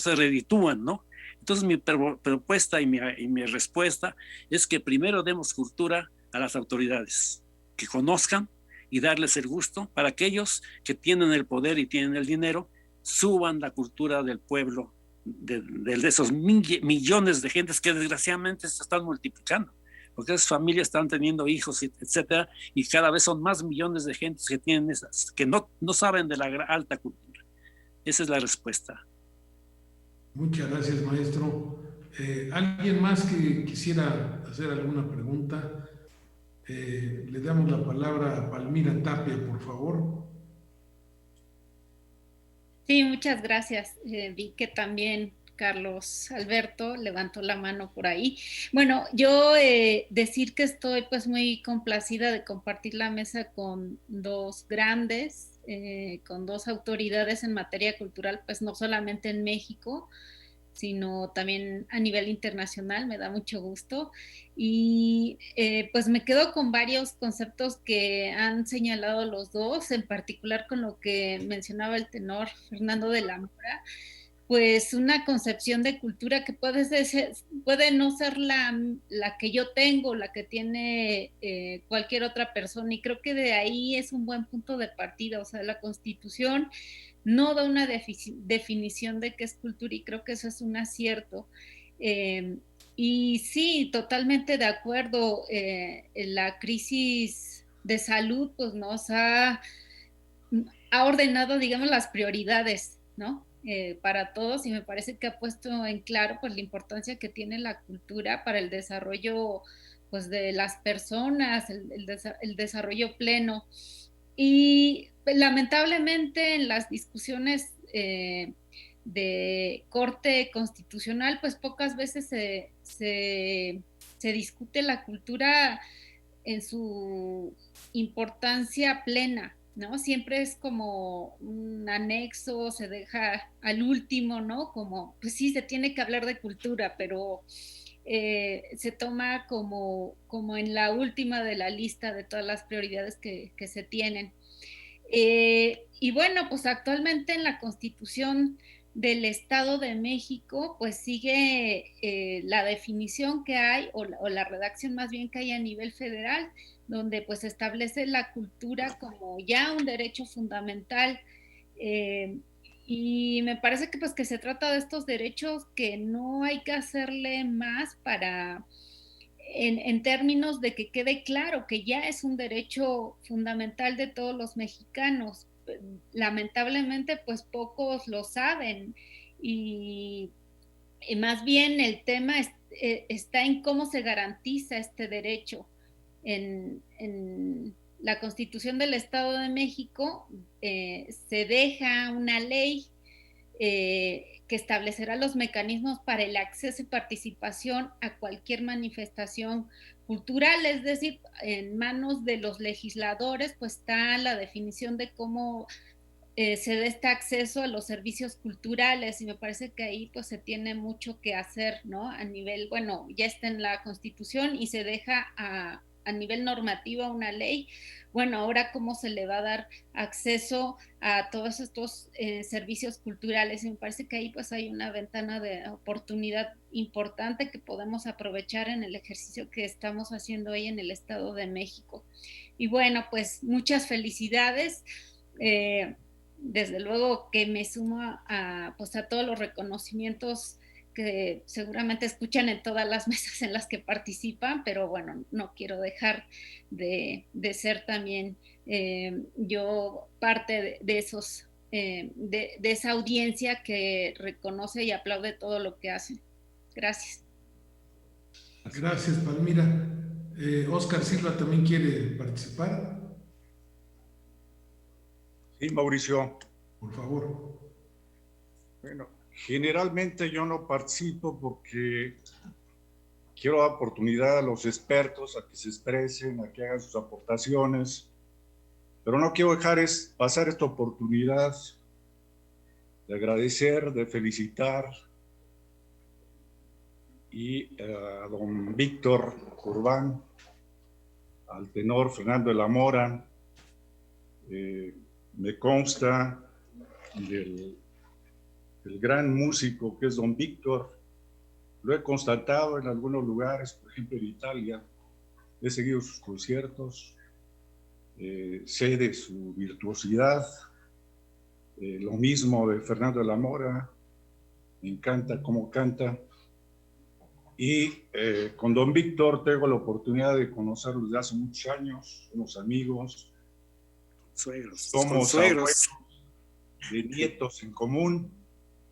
reditúan, ¿no? Entonces mi propuesta y mi respuesta es que primero demos cultura a las autoridades, que conozcan y darles el gusto para que aquellos que tienen el poder y tienen el dinero suban la cultura del pueblo, de esos millones de gentes que desgraciadamente se están multiplicando, porque esas familias están teniendo hijos, etcétera, y cada vez son más millones de gentes que tienen que no saben de la alta cultura. Esa es la respuesta. Muchas gracias, maestro. ¿Alguien más que quisiera hacer alguna pregunta? Le damos la palabra a Palmira Tapia, por favor. Sí, muchas gracias. Vi que también Carlos Alberto levantó la mano por ahí. Bueno, yo decir que estoy pues muy complacida de compartir la mesa con dos grandes, con dos autoridades en materia cultural, pues no solamente en México, sino también a nivel internacional. Me da mucho gusto. Y pues me quedo con varios conceptos que han señalado los dos, en particular con lo que mencionaba el tenor Fernando de la Mora, pues una concepción de cultura que puede no ser la que yo tengo, la que tiene cualquier otra persona, y creo que de ahí es un buen punto de partida. O sea, la Constitución no da una definición de qué es cultura, y creo que eso es un acierto. Y sí, totalmente de acuerdo, la crisis de salud pues nos ha ordenado, digamos, las prioridades, ¿no? Para todos, y me parece que ha puesto en claro pues la importancia que tiene la cultura para el desarrollo pues de las personas, el desarrollo pleno. Y lamentablemente en las discusiones de corte constitucional pues pocas veces se discute la cultura en su importancia plena, ¿no? Siempre es como un anexo, se deja al último, ¿no? Como, pues sí, se tiene que hablar de cultura, pero se toma como en la última de la lista de todas las prioridades que se tienen. Y bueno, pues actualmente en la Constitución del Estado de México, pues sigue la definición que hay, o la redacción más bien que hay a nivel federal, donde pues establece la cultura como ya un derecho fundamental. Y me parece que pues que se trata de estos derechos que no hay que hacerle más para, en términos de que quede claro que ya es un derecho fundamental de todos los mexicanos. Lamentablemente pues pocos lo saben, y más bien el tema está en cómo se garantiza este derecho. En la Constitución del Estado de México se deja una ley que establecerá los mecanismos para el acceso y participación a cualquier manifestación cultural, es decir, en manos de los legisladores pues está la definición de cómo se dé este acceso a los servicios culturales, y me parece que ahí pues se tiene mucho que hacer, ¿no? A nivel, bueno, ya está en la Constitución y se deja a nivel normativo una ley. Bueno, ahora cómo se le va a dar acceso a todos estos servicios culturales, y me parece que ahí pues hay una ventana de oportunidad importante que podemos aprovechar en el ejercicio que estamos haciendo hoy en el Estado de México. Y bueno, pues muchas felicidades. Desde luego que me sumo pues a todos los reconocimientos que seguramente escuchan en todas las mesas en las que participan, pero bueno, no quiero dejar de ser también yo parte de esos, de esa audiencia que reconoce y aplaude todo lo que hacen. Gracias. Gracias, Palmira. Oscar Silva también quiere participar. Sí, Mauricio. Por favor. Bueno, generalmente yo no participo porque quiero dar oportunidad a los expertos a que se expresen, a que hagan sus aportaciones, pero no quiero dejar pasar esta oportunidad de agradecer, de felicitar y a don Víctor Urbán, al tenor Fernando de la Mora. Me consta del gran músico que es don Víctor. Lo he constatado en algunos lugares, por ejemplo en Italia. He seguido sus conciertos, sé de su virtuosidad. Lo mismo de Fernando de la Mora, me encanta cómo canta. Y con don Víctor tengo la oportunidad de conocerlo desde hace muchos años, somos amigos. Somos abuelos de nietos en común.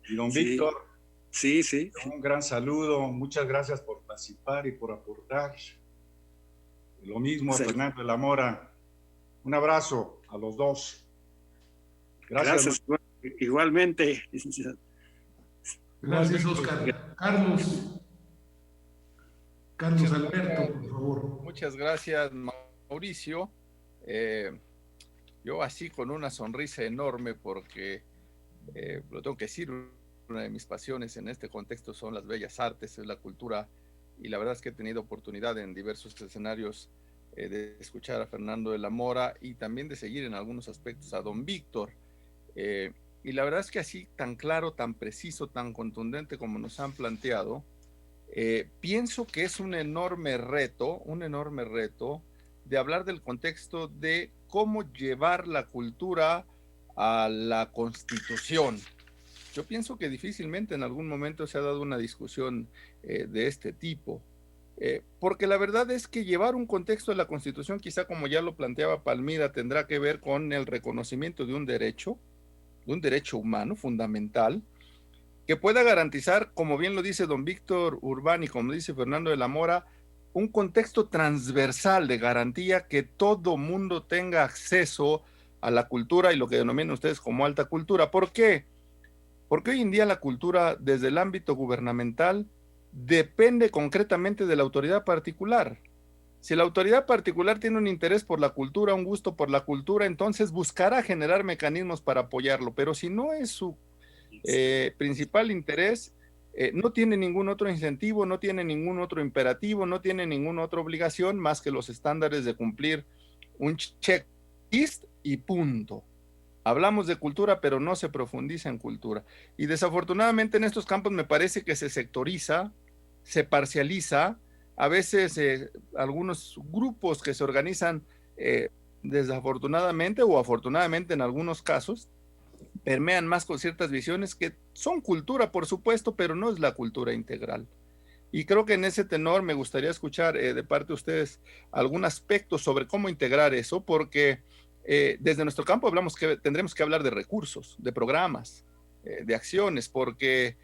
Y don Víctor, sí, un gran saludo, muchas gracias por participar y por aportar. Lo mismo a Fernando de la Mora, un abrazo a los dos. Gracias. Igualmente. Gracias, Oscar. Carlos Alberto, por favor. Muchas gracias, Mauricio. Yo así con una sonrisa enorme porque, lo tengo que decir, una de mis pasiones en este contexto son las bellas artes, es la cultura, y la verdad es que he tenido oportunidad en diversos escenarios de escuchar a Fernando de la Mora y también de seguir en algunos aspectos a don Víctor. Y la verdad es que así tan claro, tan preciso, tan contundente como nos han planteado, pienso que es un enorme reto de hablar del contexto de cómo llevar la cultura a la Constitución. Yo pienso que difícilmente en algún momento se ha dado una discusión de este tipo, porque la verdad es que llevar un contexto de la Constitución, quizá como ya lo planteaba Palmira, tendrá que ver con el reconocimiento de un derecho humano fundamental, que pueda garantizar, como bien lo dice don Víctor Urbán y como dice Fernando de la Mora, un contexto transversal de garantía que todo mundo tenga acceso a la cultura y lo que denominan ustedes como alta cultura. ¿Por qué? Porque hoy en día la cultura desde el ámbito gubernamental depende concretamente de la autoridad particular. Si la autoridad particular tiene un interés por la cultura, un gusto por la cultura, entonces buscará generar mecanismos para apoyarlo, pero si no es su principal interés, no tiene ningún otro incentivo, no tiene ningún otro imperativo, no tiene ninguna otra obligación más que los estándares de cumplir un checklist y punto. Hablamos de cultura, pero no se profundiza en cultura. Y desafortunadamente en estos campos me parece que se sectoriza, se parcializa, a veces algunos grupos que se organizan desafortunadamente o afortunadamente en algunos casos, permean más con ciertas visiones que son cultura, por supuesto, pero no es la cultura integral. Y creo que en ese tenor me gustaría escuchar de parte de ustedes algún aspecto sobre cómo integrar eso, porque desde nuestro campo hablamos que tendremos que hablar de recursos, de programas, de acciones, porque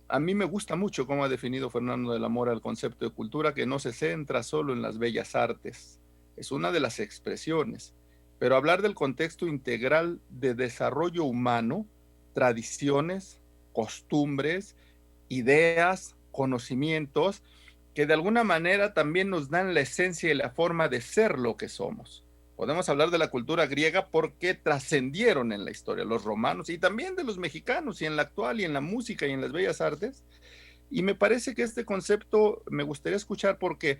a mí me gusta mucho cómo ha definido Fernando de la Mora el concepto de cultura, que no se centra solo en las bellas artes, es una de las expresiones, pero hablar del contexto integral de desarrollo humano, tradiciones, costumbres, ideas, conocimientos, que de alguna manera también nos dan la esencia y la forma de ser lo que somos. Podemos hablar de la cultura griega porque trascendieron en la historia los romanos y también de los mexicanos y en la actual y en la música y en las bellas artes. Y me parece que este concepto me gustaría escuchar porque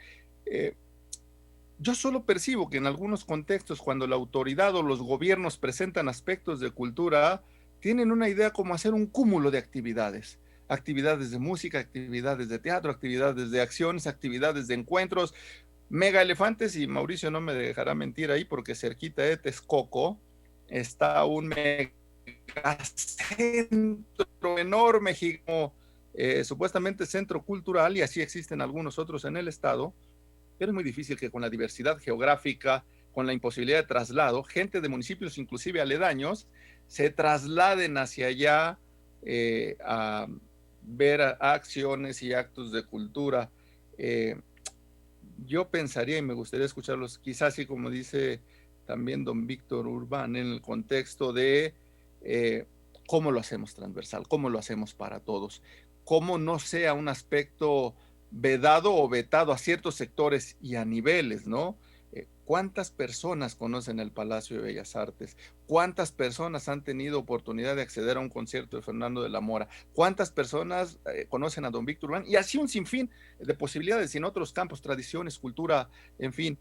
yo solo percibo que en algunos contextos cuando la autoridad o los gobiernos presentan aspectos de cultura, tienen una idea como hacer un cúmulo de actividades. Actividades de música, actividades de teatro, actividades de acciones, actividades de encuentros, mega elefantes, y Mauricio no me dejará mentir ahí porque cerquita de Texcoco está un megacentro enorme, supuestamente centro cultural, y así existen algunos otros en el estado, pero es muy difícil que con la diversidad geográfica, con la imposibilidad de traslado, gente de municipios inclusive aledaños, se trasladen hacia allá a ver acciones y actos de cultura. Yo pensaría, y me gustaría escucharlos, quizás así como dice también don Víctor Urbán, en el contexto de cómo lo hacemos transversal, cómo lo hacemos para todos, cómo no sea un aspecto vedado o vetado a ciertos sectores y a niveles, ¿no? ¿Cuántas personas conocen el Palacio de Bellas Artes? ¿Cuántas personas han tenido oportunidad de acceder a un concierto de Fernando de la Mora? ¿Cuántas personas conocen a don Víctor Urbán? Y así un sinfín de posibilidades en otros campos, tradiciones, cultura, en fin,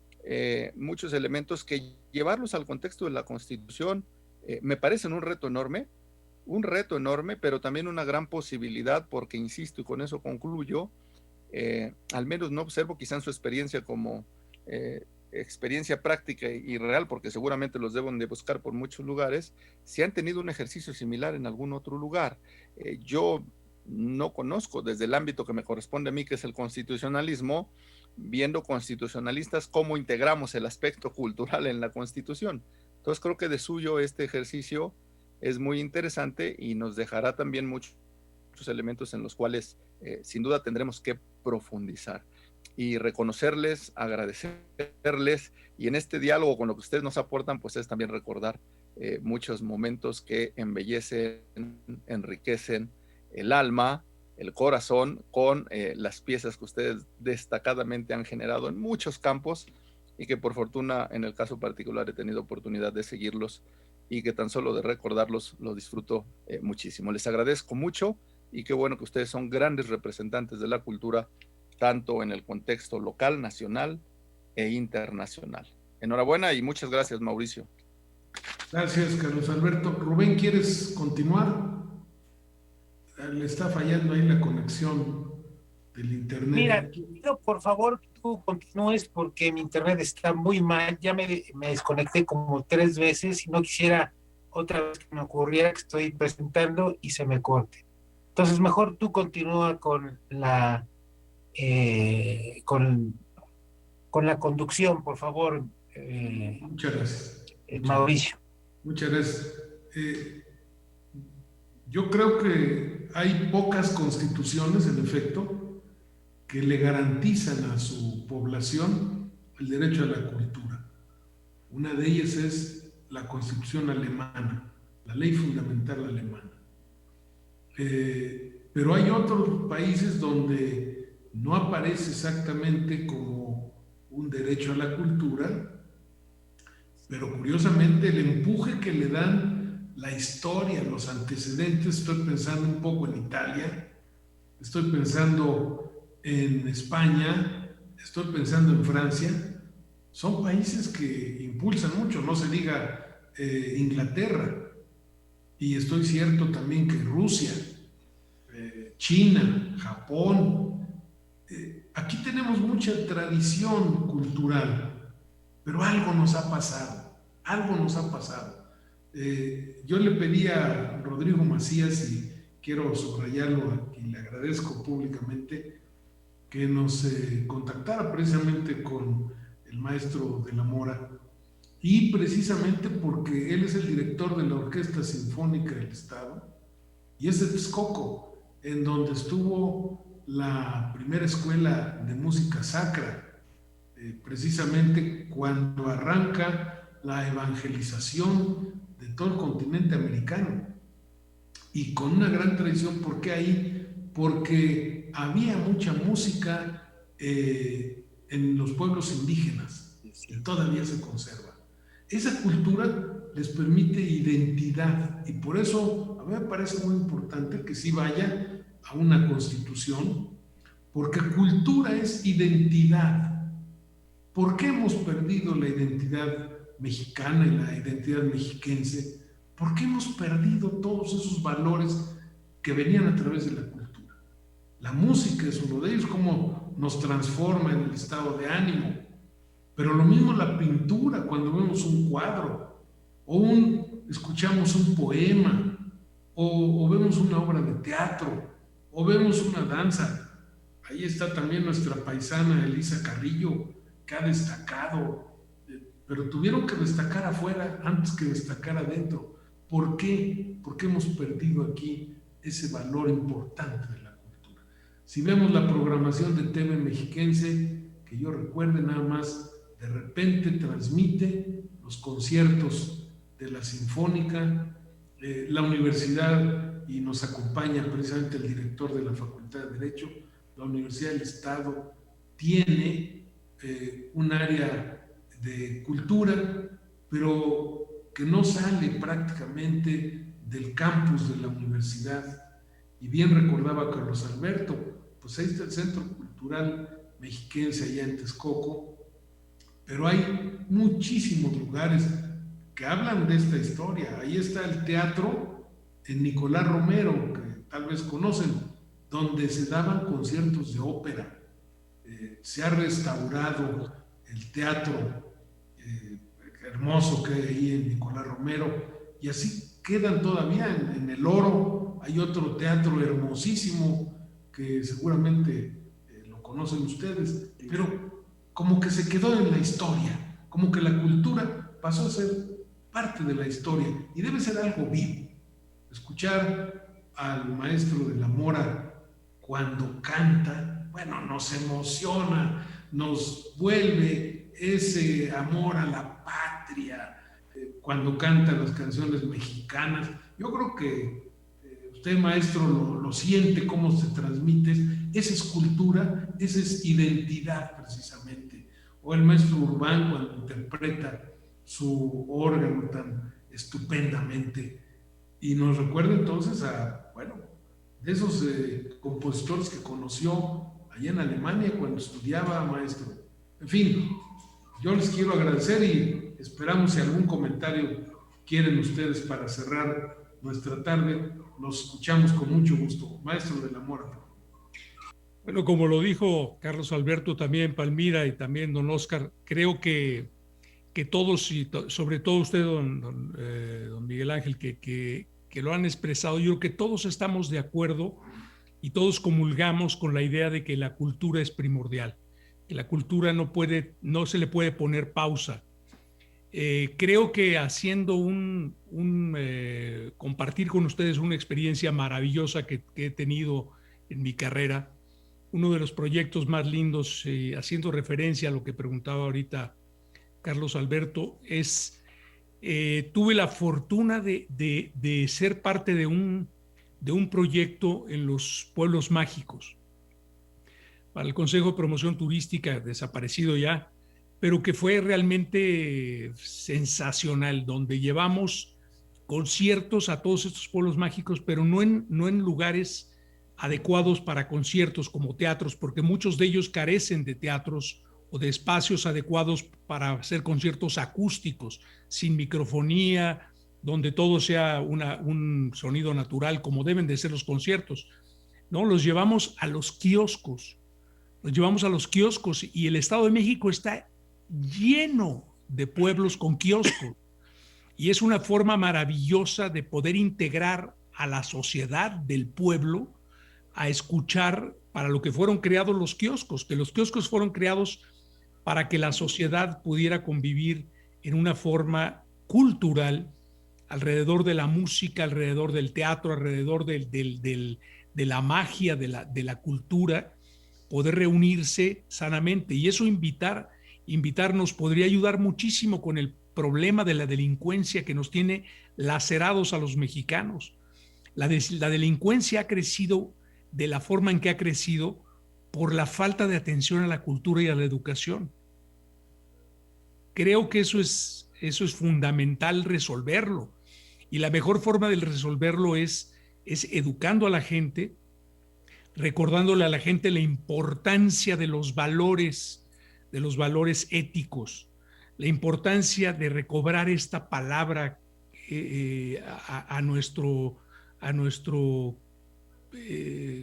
muchos elementos que llevarlos al contexto de la Constitución me parecen un reto enorme, pero también una gran posibilidad porque, insisto, y con eso concluyo, al menos no observo quizá en su experiencia como experiencia práctica y real, porque seguramente los deben de buscar por muchos lugares, si han tenido un ejercicio similar en algún otro lugar. Yo no conozco desde el ámbito que me corresponde a mí, que es el constitucionalismo, viendo constitucionalistas cómo integramos el aspecto cultural en la Constitución. Entonces creo que de suyo este ejercicio es muy interesante y nos dejará también muchos elementos en los cuales sin duda tendremos que profundizar y reconocerles, agradecerles, y en este diálogo con lo que ustedes nos aportan, pues es también recordar muchos momentos que embellecen, enriquecen el alma, el corazón, con las piezas que ustedes destacadamente han generado en muchos campos y que por fortuna en el caso particular he tenido oportunidad de seguirlos y que tan solo de recordarlos lo disfruto muchísimo. Les agradezco mucho y qué bueno que ustedes son grandes representantes de la cultura tanto en el contexto local, nacional e internacional. Enhorabuena y muchas gracias, Mauricio. Gracias, Carlos Alberto. Rubén, ¿quieres continuar? Le está fallando ahí la conexión del internet. Mira, pido por favor que tú continúes porque mi internet está muy mal. Ya me desconecté como 3 veces y no quisiera otra vez que me ocurriera que estoy presentando y se me corte. Entonces, mejor tú continúa con la con la conducción, por favor. Muchas gracias. Mauricio. Muchas gracias. Yo creo que hay pocas constituciones, en efecto, que le garantizan a su población el derecho a la cultura. Una de ellas es la Constitución alemana, la ley fundamental alemana. Pero hay otros países donde no aparece exactamente como un derecho a la cultura, pero curiosamente el empuje que le dan la historia, los antecedentes, estoy pensando un poco en Italia, estoy pensando en España, estoy pensando en Francia, son países que impulsan mucho, no se diga Inglaterra, y estoy cierto también que Rusia, China, Japón, aquí tenemos mucha tradición cultural, pero algo nos ha pasado. Yo le pedí a Rodrigo Macías, y quiero subrayarlo y le agradezco públicamente, que nos contactara precisamente con el maestro de la Mora, y precisamente porque él es el director de la Orquesta Sinfónica del Estado, y es de Texcoco, en donde estuvo la primera escuela de música sacra, precisamente cuando arranca la evangelización de todo el continente americano, y con una gran tradición. ¿Por qué ahí? Porque había mucha música en los pueblos indígenas, y todavía se conserva. Esa cultura les permite identidad, y por eso a mí me parece muy importante que sí vaya a una constitución, porque cultura es identidad. ¿Por qué hemos perdido la identidad mexicana y la identidad mexiquense? ¿Por qué hemos perdido todos esos valores que venían a través de la cultura? La música es uno de ellos, cómo nos transforma en el estado de ánimo, pero lo mismo la pintura, cuando vemos un cuadro, o escuchamos un poema, o vemos una obra de teatro, o vemos una danza. Ahí está también nuestra paisana Elisa Carrillo, que ha destacado, pero tuvieron que destacar afuera antes que destacar adentro. ¿Por qué? Porque hemos perdido aquí ese valor importante de la cultura. Si vemos la programación de TV Mexiquense, que yo recuerde nada más, de repente transmite los conciertos de la Sinfónica, la universidad, y nos acompaña precisamente el director de la Facultad de Derecho. La Universidad del Estado tiene un área de cultura, pero que no sale prácticamente del campus de la universidad. Y bien recordaba Carlos Alberto, pues ahí está el Centro Cultural Mexiquense allá en Texcoco, pero hay muchísimos lugares que hablan de esta historia. Ahí está el teatro en Nicolás Romero, que tal vez conocen, donde se daban conciertos de ópera. Se ha restaurado el teatro hermoso que hay ahí en Nicolás Romero, y así quedan todavía. En El Oro hay otro teatro hermosísimo que seguramente lo conocen ustedes, pero como que se quedó en la historia, como que la cultura pasó a ser parte de la historia, y debe ser algo vivo. Escuchar al maestro de la Mora cuando canta, bueno, nos emociona, nos vuelve ese amor a la patria, cuando canta las canciones mexicanas. Yo creo que usted, maestro, lo siente, cómo se transmite. Esa es cultura, esa es identidad precisamente. O el maestro Urbán cuando interpreta su órgano tan estupendamente. Y nos recuerda entonces a, bueno, de esos compositores que conoció allá en Alemania cuando estudiaba, maestro. En fin, yo les quiero agradecer y esperamos si algún comentario quieren ustedes para cerrar nuestra tarde. Los escuchamos con mucho gusto. Maestro de la Mora. Bueno, como lo dijo Carlos Alberto, también Palmira y también don Oscar, creo que todos, y sobre todo usted, don Miguel Ángel, que lo han expresado, yo creo que todos estamos de acuerdo y todos comulgamos con la idea de que la cultura es primordial, que la cultura no se le puede poner pausa. Creo que haciendo compartir con ustedes una experiencia maravillosa que he tenido en mi carrera, uno de los proyectos más lindos, haciendo referencia a lo que preguntaba ahorita Carlos Alberto, tuve la fortuna de ser parte de un proyecto en los pueblos mágicos para el Consejo de Promoción Turística, desaparecido ya, pero que fue realmente sensacional, donde llevamos conciertos a todos estos pueblos mágicos, pero no en lugares adecuados para conciertos como teatros, porque muchos de ellos carecen de teatros o de espacios adecuados para hacer conciertos acústicos, sin microfonía, donde todo sea un sonido natural, como deben de ser los conciertos. No, los llevamos a los kioscos, y el Estado de México está lleno de pueblos con kioscos, y es una forma maravillosa de poder integrar a la sociedad del pueblo a escuchar para lo que fueron creados los kioscos, que los kioscos fueron creados para que la sociedad pudiera convivir en una forma cultural alrededor de la música, alrededor del teatro, alrededor de la magia, de la cultura, poder reunirse sanamente. Y eso invitarnos podría ayudar muchísimo con el problema de la delincuencia que nos tiene lacerados a los mexicanos. La delincuencia ha crecido de la forma en que ha crecido por la falta de atención a la cultura y a la educación. Creo que eso es fundamental resolverlo. Y la mejor forma de resolverlo es educando a la gente, recordándole a la gente la importancia de los valores éticos, la importancia de recobrar esta palabra a nuestro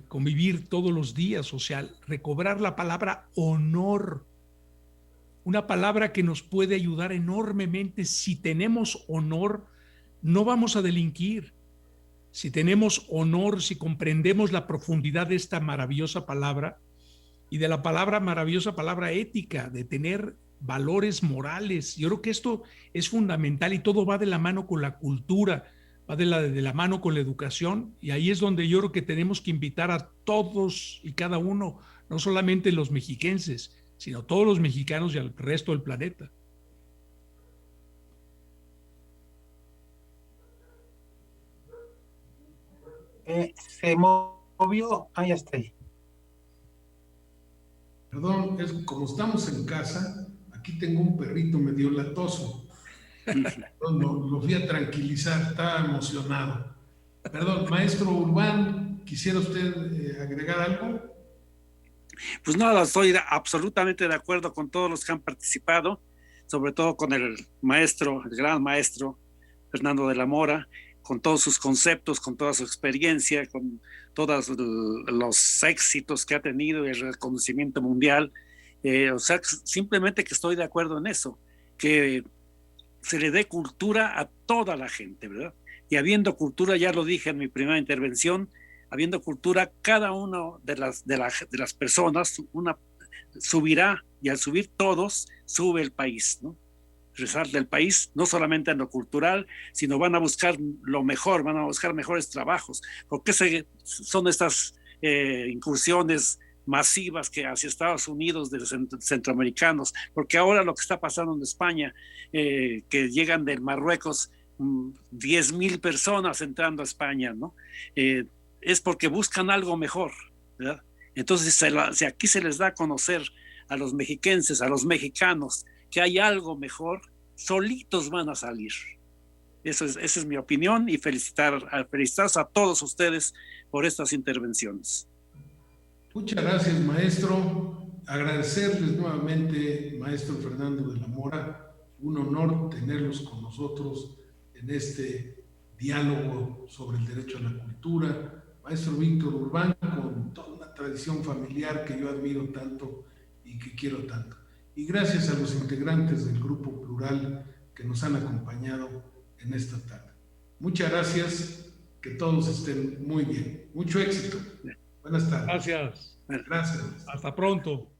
convivir todos los días, o sea, recobrar la palabra honor, una palabra que nos puede ayudar enormemente. Si tenemos honor, no vamos a delinquir. Si tenemos honor, si comprendemos la profundidad de esta maravillosa palabra y de la maravillosa palabra ética, de tener valores morales, yo creo que esto es fundamental y todo va de la mano con la cultura, va de la mano con la educación, y ahí es donde yo creo que tenemos que invitar a todos y cada uno, no solamente los mexiquenses, sino todos los mexicanos y al resto del planeta. Se movió, ya está ahí. Perdón, como estamos en casa, aquí tengo un perrito medio latoso. Lo fui a tranquilizar, estaba emocionado. Perdón, maestro Urbán, ¿quisiera usted agregar algo? Pues nada, estoy absolutamente de acuerdo con todos los que han participado, sobre todo con el gran maestro Fernando de la Mora, con todos sus conceptos, con toda su experiencia, con todos los éxitos que ha tenido y el reconocimiento mundial. O sea, simplemente que estoy de acuerdo en eso, que se le dé cultura a toda la gente, ¿verdad? Y habiendo cultura, ya lo dije en mi primera intervención, habiendo cultura, cada uno de las personas subirá, y al subir todos, sube el país, ¿no? Resalta el país, no solamente en lo cultural, sino van a buscar lo mejor, van a buscar mejores trabajos. ¿Por qué son estas incursiones masivas que hacia Estados Unidos de los centroamericanos? Porque ahora lo que está pasando en España, que llegan del Marruecos 10,000 personas entrando a España, ¿no? Es porque buscan algo mejor, ¿verdad? Entonces, si aquí se les da a conocer a los mexiquenses, a los mexicanos, que hay algo mejor, solitos van a salir. Esa es mi opinión, y felicitar a todos ustedes por estas intervenciones. Muchas gracias, maestro. Agradecerles nuevamente, maestro Fernando de la Mora. Un honor tenerlos con nosotros en este diálogo sobre el derecho a la cultura. Maestro Víctor Urbán, con toda una tradición familiar que yo admiro tanto y que quiero tanto. Y gracias a los integrantes del Grupo Plural que nos han acompañado en esta tarde. Muchas gracias, que todos estén muy bien. Mucho éxito. Buenas tardes. Gracias. Gracias. Hasta pronto.